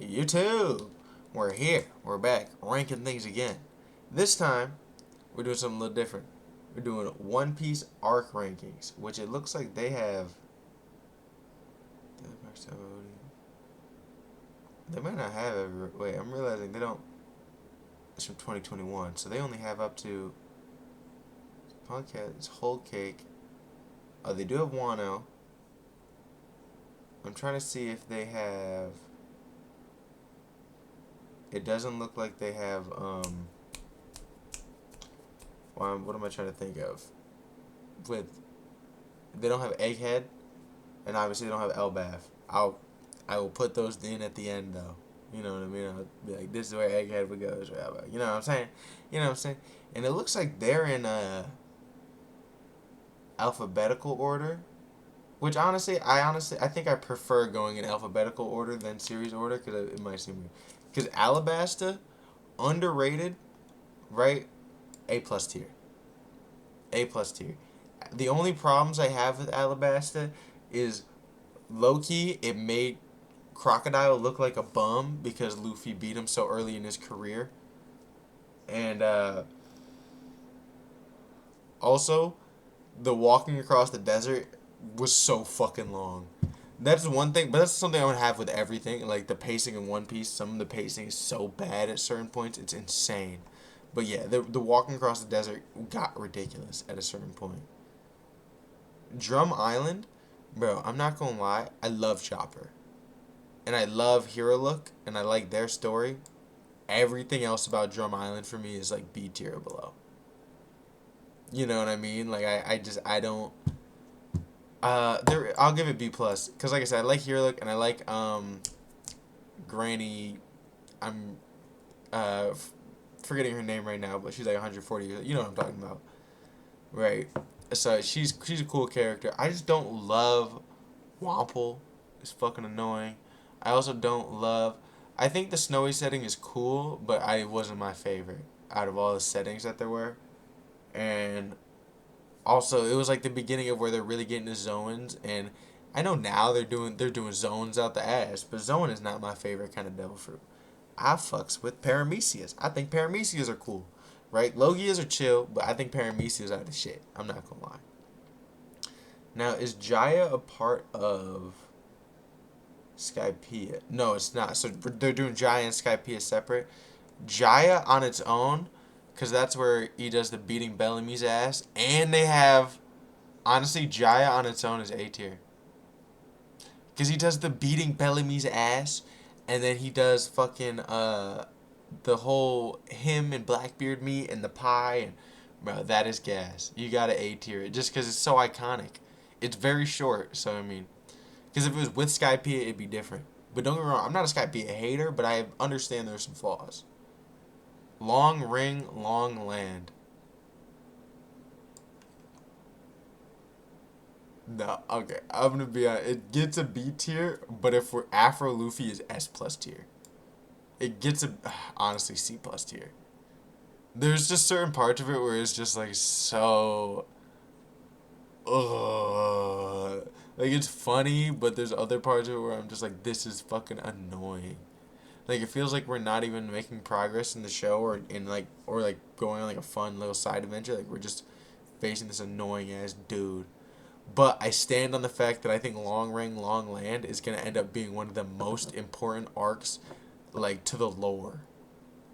YouTube. We're here. We're back. Ranking things again. This time, we're doing something a little different. We're doing One Piece arc rankings, which it looks like they have. They might not have every. Wait, I'm realizing they don't. It's from 2021, so they only have up to. Podcast, Whole Cake. Oh, they do have Wano. I'm trying to see if they have. It doesn't look like they have. What am I trying to think of? With they don't have Egghead, and obviously they don't have Elbaf. I will put those in at the end though. You know what I mean? I'll be like, this is where Egghead would go. You know what I'm saying? You know what I'm saying? And it looks like they're in alphabetical order, which I think I prefer going in alphabetical order than series order because it might seem weird. Because Alabasta, underrated, right? A plus tier. A plus tier. The only problems I have with Alabasta is low key it made Crocodile look like a bum because Luffy beat him so early in his career. And also, the walking across the desert was so fucking long. That's one thing, but that's something I would have with everything. Like the pacing in One Piece, some of the pacing is so bad at certain points, it's insane. But yeah, the walking across the desert got ridiculous at a certain point. Drum Island, bro, I'm not gonna lie, I love Chopper. And I love Hero Look, and I like their story. Everything else about Drum Island for me is like B tier or below. You know what I mean? Like I don't I'll give it B plus because like I said I like Hero Look and I like Granny. I'm forgetting her name right now, but she's like 140 years. You know what I'm talking about, right? So she's a cool character. I just don't love Wample. It's fucking annoying. I also don't love. I think the snowy setting is cool, but I wasn't my favorite out of all the settings that there were. And also, it was like the beginning of where they're really getting to zones, and I know now they're doing zones out the ass, but zone is not my favorite kind of devil fruit. I fucks with Paramecias. I think Paramecias are cool, right? Logias are chill, but I think Paramecias are the shit. I'm not gonna lie. Now, is Jaya a part of Skypiea? No, it's not. So they're doing Jaya and Skypiea separate. Jaya on its own, because that's where he does the beating Bellamy's ass, and they have honestly Jaya on its own is A tier, because he does the beating Bellamy's ass, and then he does fucking the whole him and Blackbeard meet and the pie and bro that is gas. You gotta A tier it just because it's so iconic. It's very short, so I mean, because if it was with Skypiea, it'd be different. But don't get me wrong, I'm not a Skypiea hater, but I understand there's some flaws. Long ring, long land. No, okay. I'm gonna be honest. It gets a B tier, but if we're Afro Luffy is S plus tier. It gets a honestly C plus tier. There's just certain parts of it where it's just like so like it's funny, but there's other parts of it where I'm just like this is fucking annoying. Like it feels like we're not even making progress in the show or going on like a fun little side adventure. Like we're just facing this annoying ass dude. But I stand on the fact that I think Long Ring, Long Land is gonna end up being one of the most important arcs, like to the lore.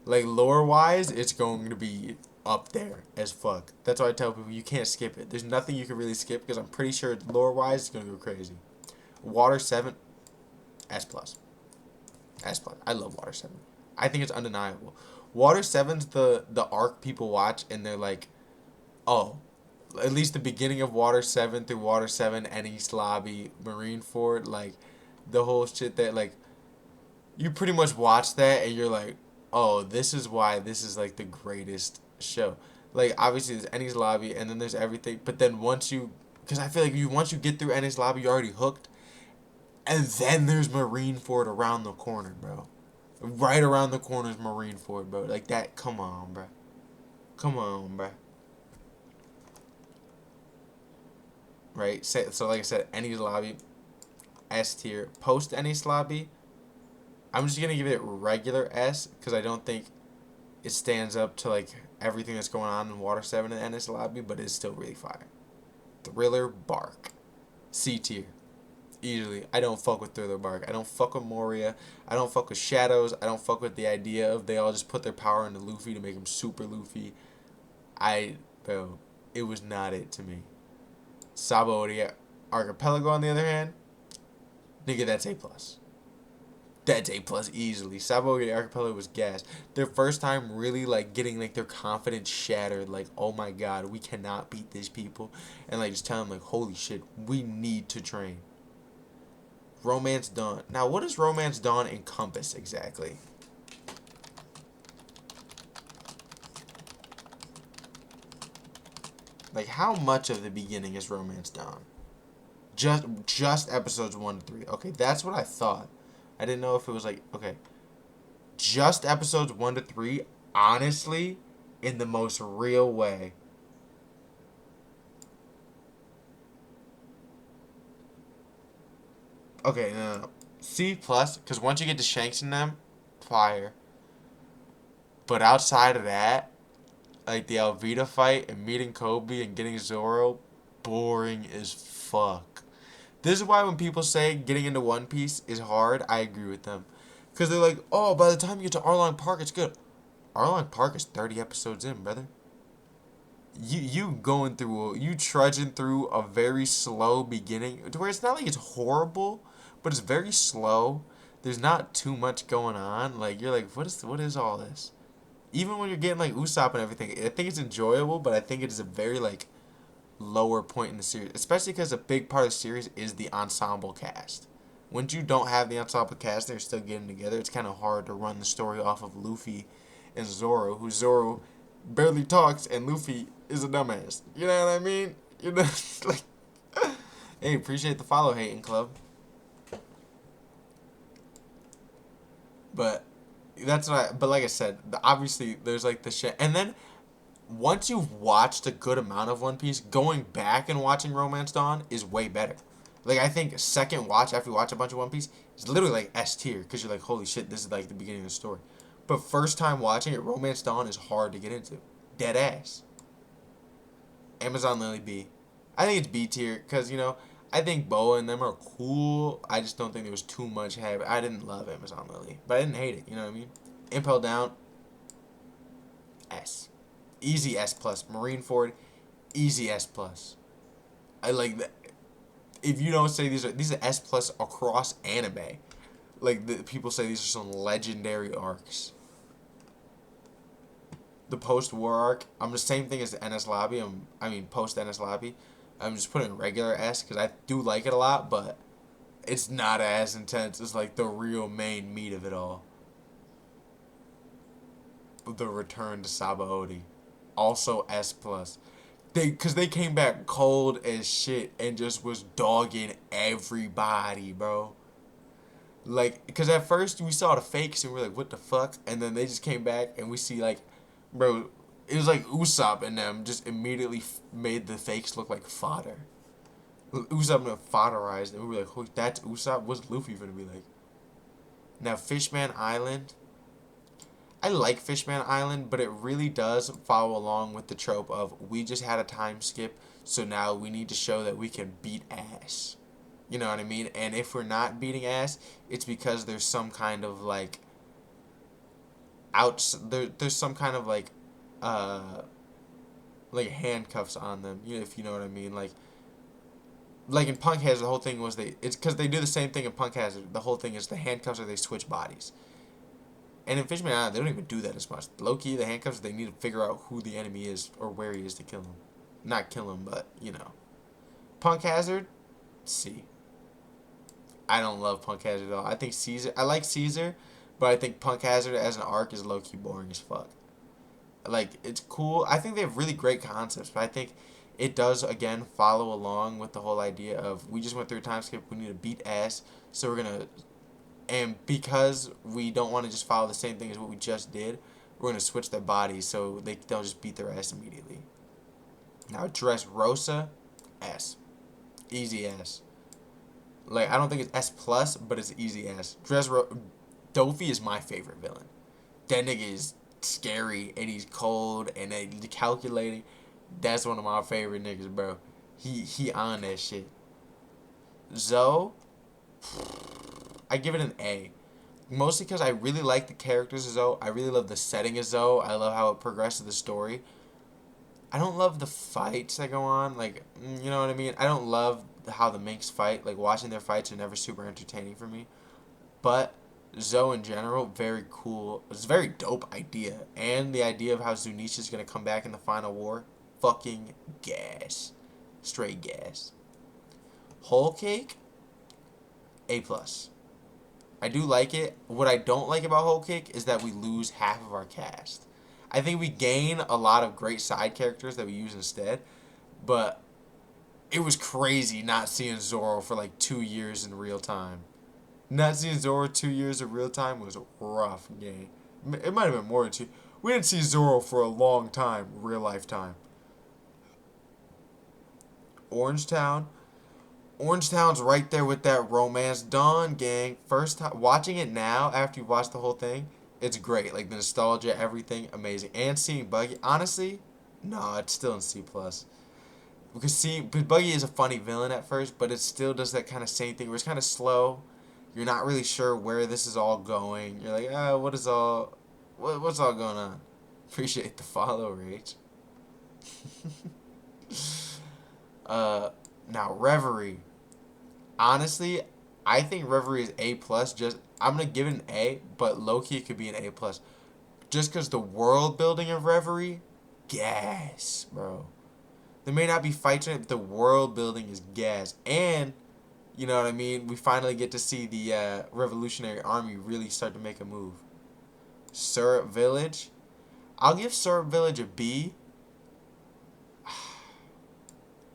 Like lore wise, it's going to be up there as fuck. That's why I tell people you can't skip it. There's nothing you can really skip because I'm pretty sure lore wise it's gonna go crazy. Water 7, S plus. S plus. I love Water 7. I think it's undeniable. Water Seven's the arc people watch and they're like, oh, at least the beginning of Water 7 through Water 7 and East Lobby, Marineford, like the whole shit that like you pretty much watch that and you're like, oh, this is why this is like the greatest show. Like obviously there's Ennie's Lobby and then there's everything, but then because I feel like once you get through Ennie's Lobby, you're already hooked, and then there's Marineford around the corner, bro. Right around the corner is Marineford, bro. Like that. Come on, bro. Come on, bro. Right. So like I said, Ennie's Lobby, S tier. Post Ennie's Lobby, I'm just gonna give it regular S because I don't think it stands up to like everything that's going on in Water 7 and Enies Lobby, but it's still really fire. Thriller Bark. C tier. Easily. I don't fuck with Thriller Bark. I don't fuck with Moria. I don't fuck with Shadows. I don't fuck with the idea of they all just put their power into Luffy to make him super Luffy. Bro, it was not it to me. Sabaody Archipelago, on the other hand, nigga, that's A+. That's A+ easily. Sabaody Archipelago was gas. Their first time really, like, getting, like, their confidence shattered. Like, oh my god, we cannot beat these people. And, like, just tell them, like, holy shit, we need to train. Romance Dawn. Now, what does Romance Dawn encompass exactly? Like, how much of the beginning is Romance Dawn? Just episodes 1 to 3. Okay, that's what I thought. I didn't know if it was like, okay, just episodes 1 to 3, honestly, in the most real way. Okay, no. C plus, because once you get to Shanks and them, fire. But outside of that, like the Alvida fight and meeting Kobe and getting Zoro, boring as fuck. This is why when people say getting into One Piece is hard, I agree with them. Because they're like, oh, by the time you get to Arlong Park, it's good. Arlong Park is 30 episodes in, brother. You trudging through a very slow beginning to where it's not like it's horrible, but it's very slow. There's not too much going on. Like you're like, what is all this? Even when you're getting like Usopp and everything, I think it's enjoyable, but I think it is a very like lower point in the series, especially because a big part of the series is the ensemble cast. Once you don't have the ensemble cast, they're still getting together. It's kind of hard to run the story off of Luffy and Zoro, who Zoro barely talks, and Luffy is a dumbass. You know what I mean? You know, like, hey, appreciate the follow, hating club. But that's what I. But like I said, obviously there's like the shit, and then once you've watched a good amount of One Piece, going back and watching Romance Dawn is way better. Like I think second watch after you watch a bunch of One Piece is literally like S tier because you're like, holy shit, this is like the beginning of the story. But first time watching it, Romance Dawn is hard to get into. Dead ass. Amazon Lily B. I think it's B tier because I think Boa and them are cool. I just don't think there was too much hype. I didn't love Amazon Lily, but I didn't hate it. You know what I mean? Impel Down. S. Easy S plus. Marineford. Easy S plus. I like that. If you don't say these are S plus across anime, like people say these are some legendary arcs. The post war arc, I'm the same thing as the Enies Lobby. I mean post Enies Lobby. I'm just putting regular S because I do like it a lot, but it's not as intense as like the real main meat of it all. The return to Sabaody, also S plus. Because they came back cold as shit and just was dogging everybody, bro. Like, because at first we saw the fakes and we are like, what the fuck? And then they just came back and we see, like, bro, it was like Usopp and them just immediately made the fakes look like fodder. Usopp fodderized and we were like, oh, that's Usopp? What's Luffy gonna be like? Now, Fishman Island. I like Fishman Island, but it really does follow along with the trope of we just had a time skip, so now we need to show that we can beat ass. You know what I mean? And if we're not beating ass, it's because there's some kind of like there's some kind of uh like handcuffs on them, if you know what I mean. Like in Punk Hazard, the whole thing was it's because they do the same thing in Punk Hazard. The whole thing is the handcuffs or they switch bodies. And in Fishman Island, they don't even do that as much. Low-key, the handcuffs, they need to figure out who the enemy is or where he is to kill him. Not kill him, but, Punk Hazard, C. I don't love Punk Hazard at all. I think I like Caesar, but I think Punk Hazard as an arc is low-key boring as fuck. Like, it's cool. I think they have really great concepts, but I think it does, again, follow along with the whole idea of we just went through a time skip, we need to beat ass, so we're going to. And because we don't want to just follow the same thing as what we just did, we're going to switch their bodies so they don't just beat their ass immediately. Now, Dressrosa, S. Easy S. Like, I don't think it's S+, but it's easy S. Dofi is my favorite villain. That nigga is scary and he's cold and calculating. That's one of my favorite niggas, bro. He on that shit. Zoe, I give it an A. Mostly because I really like the characters of Zoe. I really love the setting of Zoe. I love how it progresses the story. I don't love the fights that go on. Like, you know what I mean? I don't love how the Minks fight. Like, watching their fights are never super entertaining for me. But Zoe in general, very cool. It's a very dope idea. And the idea of how Zunisha is going to come back in the final war, fucking gas. Straight gas. Whole Cake, A+. I do like it. What I don't like about Whole Cake is that we lose half of our cast. I think we gain a lot of great side characters that we use instead, but it was crazy not seeing Zoro for like 2 years in real time. Not seeing Zoro 2 years in real time was a rough game. It might have been more than two. We didn't see Zoro for a long time, real life time. Orangetown. Orangetown's right there with that romance. Dawn, gang. First time watching it now after you watch the whole thing, it's great. Like the nostalgia, everything, amazing. And seeing Buggy, honestly, no, it's still in C plus. Because Buggy is a funny villain at first, but it still does that kind of same thing where it's kind of slow. You're not really sure where this is all going. You're like, what's all going on? Appreciate the follow, Rach. Now Reverie. Honestly, I think Reverie is A plus. Just I'm gonna give it an A, but low key it could be an A plus, just because the world building of Reverie, gas, bro. There may not be fights in it, but the world building is gas, and you know what I mean. We finally get to see the Revolutionary Army really start to make a move. Syrup Village, I'll give Syrup Village a B.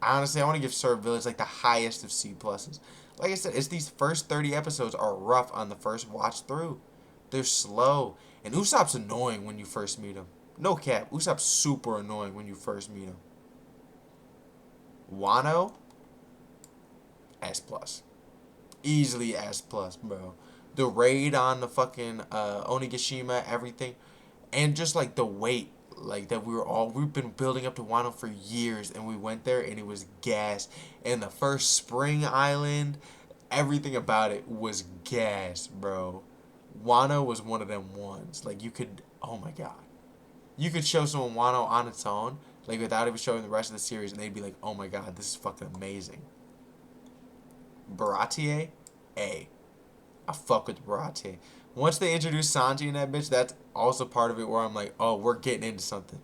Honestly, I want to give Syrup Village like the highest of C pluses. Like I said, it's these first 30 episodes are rough on the first watch through. They're slow. And Usopp's annoying when you first meet him. No cap. Usopp's super annoying when you first meet him. Wano, S plus. Easily S plus, bro. The raid on the fucking Onigashima, everything. And just like the weight, like that we've been building up to Wano for years, and we went there and it was gas. And the first Spring Island, everything about it was gas, bro. Wano was one of them ones. Like you could, oh my god, you could show someone Wano on its own, like without even showing the rest of the series, and they'd be like, oh my god, this is fucking amazing. Baratie, A. I fuck with Baratie. Once they introduce Sanji in that bitch, that's also part of it where I'm like, oh, we're getting into something.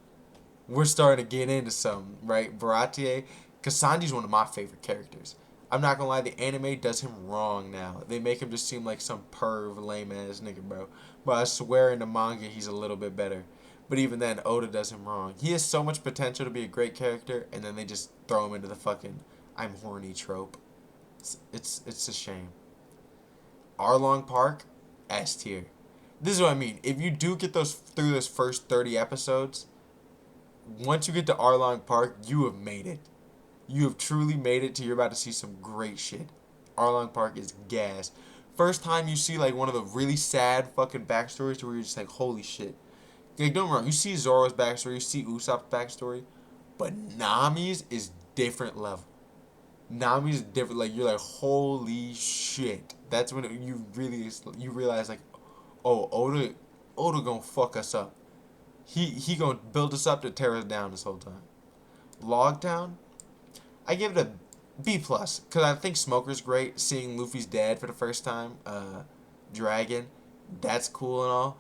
We're starting to get into something, right? Baratie, because Sanji's one of my favorite characters. I'm not gonna lie, the anime does him wrong now. They make him just seem like some perv, lame ass nigga, bro. But I swear in the manga he's a little bit better. But even then, Oda does him wrong. He has so much potential to be a great character, and then they just throw him into the fucking I'm horny trope. It's a shame. Arlong Park, S tier. This is what I mean. If you do get those through those first 30 episodes, once you get to Arlong Park, you have made it. You have truly made it to you're about to see some great shit. Arlong Park is gas. First time you see like one of the really sad fucking backstories where you're just like, holy shit. Like, don't get me wrong, you see Zoro's backstory, you see Usopp's backstory, but Nami's is different level. Nami's different. Like you're like, holy shit. That's when you realize like, oh, Oda gonna fuck us up. He gonna build us up to tear us down this whole time. Logtown, I give it a B plus because I think Smoker's great. Seeing Luffy's dad for the first time, Dragon, that's cool and all.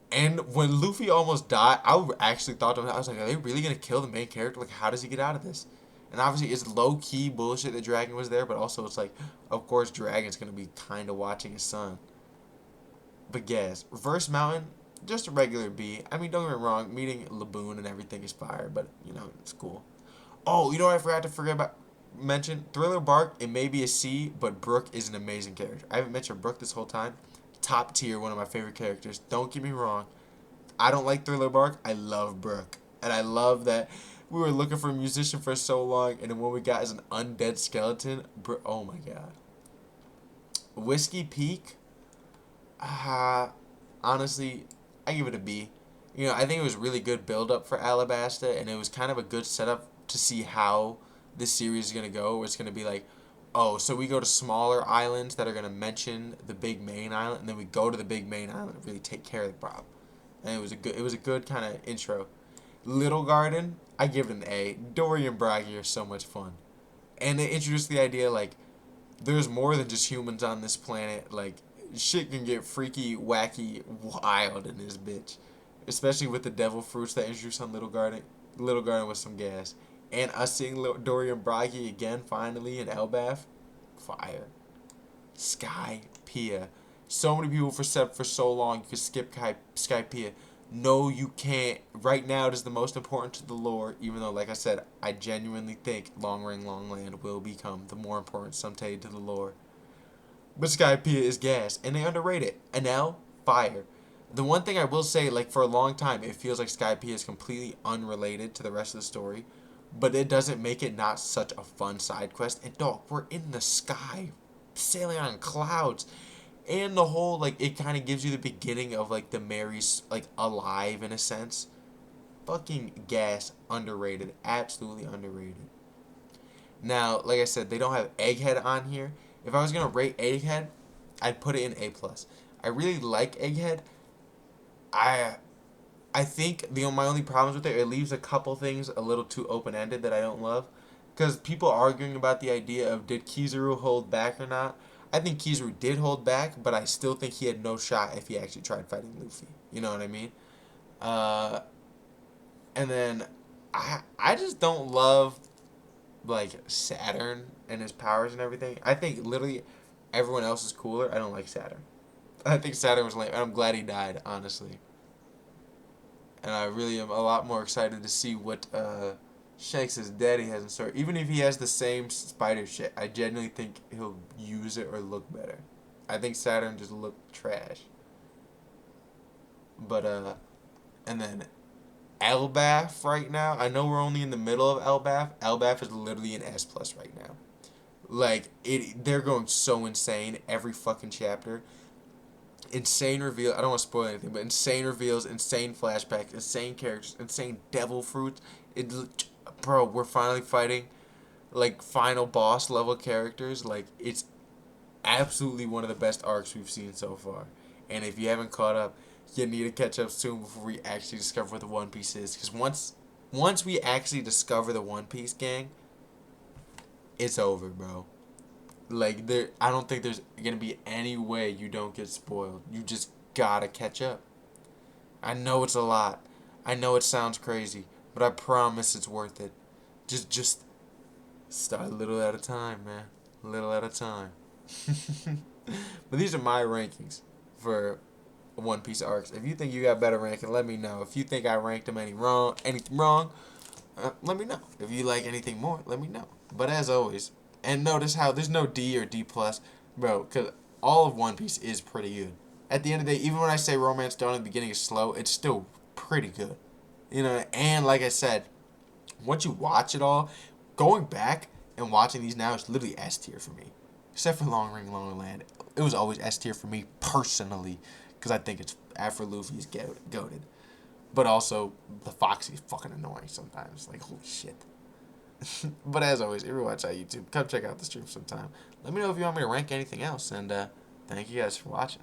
And when Luffy almost died, I actually thought to myself, I was like, are they really gonna kill the main character? Like, how does he get out of this? And obviously, it's low key bullshit that Dragon was there, but also it's like, of course, Dragon's gonna be kind of watching his son. But yes, Reverse Mountain, just a regular B. I mean, don't get me wrong, meeting Laboon and everything is fire, but you know, it's cool. Oh, you know what I forgot to forget about mention? Thriller Bark, it may be a C, but Brook is an amazing character. I haven't mentioned Brook this whole time. Top tier, one of my favorite characters. Don't get me wrong. I don't like Thriller Bark. I love Brook. And I love that we were looking for a musician for so long, and then what we got is an undead skeleton. Oh my god. Whiskey Peak, Honestly, I give it a B. You know, I think it was really good build up for Alabasta, and it was kind of a good setup to see how this series is gonna go. Where it's gonna be like, oh, so we go to smaller islands that are gonna mention the big main island, and then we go to the big main island and really take care of the problem. And it was a good kind of intro. Little Garden, I give it an A. Dory and Bragi are so much fun, and they introduced the idea like there's more than just humans on this planet. Like shit can get freaky, wacky, wild in this bitch, especially with the devil fruits that introduced on Little Garden. Little Garden with some gas, and us seeing Dory and Bragi again finally in Elbaf, fire. Skypiea. So many people for so long you could skip Skypiea. No, you can't. Right now, it is the most important to the lore, even though, like I said, I genuinely think Long Ring Long Land will become the more important someday to the lore. But Skypiea is gas, and they underrate it. Enel, fire. The one thing I will say, like, for a long time, it feels like Skypiea is completely unrelated to the rest of the story, but it doesn't make it not such a fun side quest. And, dog, we're in the sky, sailing on clouds. And the whole, like, it kind of gives you the beginning of, like, the Mary's, like, alive in a sense. Fucking gas, underrated. Absolutely underrated. Now, like I said, they don't have Egghead on here. If I was going to rate Egghead, I'd put it in A+. I really like Egghead. I I think my only problems with it leaves a couple things a little too open ended that I don't love, because people are arguing about the idea of did Kizaru hold back or not. I think Kizaru did hold back, but I still think he had no shot if he actually tried fighting Luffy. You know what I mean? Uh, and then I just don't love like Saturn and his powers and everything. I think literally everyone else is cooler. I don't like Saturn. I think Saturn was lame. And I'm glad he died, honestly. And I really am a lot more excited to see what Shanks' daddy has in store. Even if he has the same spider shit, I genuinely think he'll use it or look better. I think Saturn just looked trash. But and then Elbaf right now. I know we're only in the middle of Elbaf. Elbaf is literally an S+ right now. Like they're going so insane every fucking chapter. Insane reveal. I don't want to spoil anything, but insane reveals, insane flashbacks, insane characters, insane devil fruits. It, bro, we're finally fighting like final boss level characters. Like it's absolutely one of the best arcs we've seen so far. And if you haven't caught up, you need to catch up soon before we actually discover what the One Piece is. Because once we actually discover the One Piece gang, it's over, bro. Like I don't think there's gonna be any way you don't get spoiled. You just gotta catch up. I know it's a lot. I know it sounds crazy, but I promise it's worth it. Just start a little at a time, man. A little at a time. But these are my rankings for One Piece arcs. If you think you got better ranking, let me know. If you think I ranked them anything wrong, let me know. If you like anything more, let me know. But as always, and notice how there's no D or D+, bro, because all of One Piece is pretty good. At the end of the day, even when I say Romance Dawn in the beginning is slow, it's still pretty good. You know, and like I said, once you watch it all, going back and watching these now is literally S tier for me. Except for Long Ring Long Land. It was always S tier for me personally, because I think it's after Luffy's goated. But also, the Foxy is fucking annoying sometimes. Like, holy shit. But as always, if you're watching on YouTube, come check out the stream sometime. Let me know if you want me to rank anything else. And thank you guys for watching.